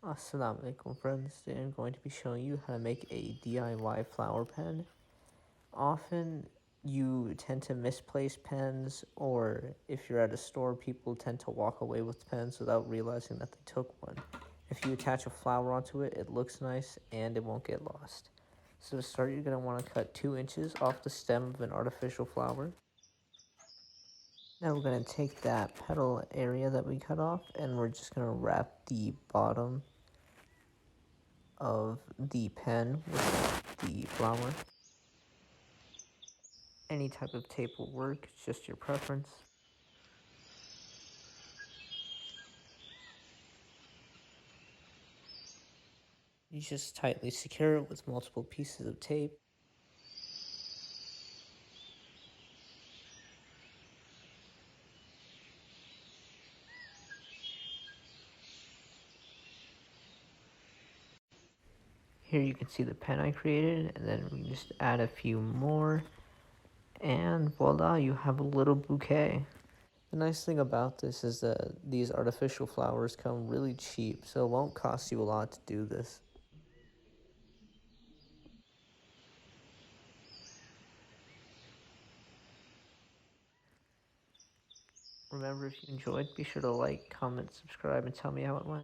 Assalamu alaikum friends, today I'm going to be showing you how to make a DIY flower pen. Often you tend to misplace pens, or if you're at a store, people tend to walk away with pens without realizing that they took one. If you attach a flower onto it, it looks nice and it won't get lost. So to start, you're going to want to cut 2 inches off the stem of an artificial flower. Now we're going to take that petal area that we cut off and we're just going to wrap the bottom of the pen with the flower. Any type of tape will work, it's just your preference. You just tightly secure it with multiple pieces of tape. Here you can see the pen I created, and then we just add a few more, and voila, you have a little bouquet. The nice thing about this is that these artificial flowers come really cheap, so it won't cost you a lot to do this. Remember, if you enjoyed, be sure to like, comment, subscribe, and tell me how it went.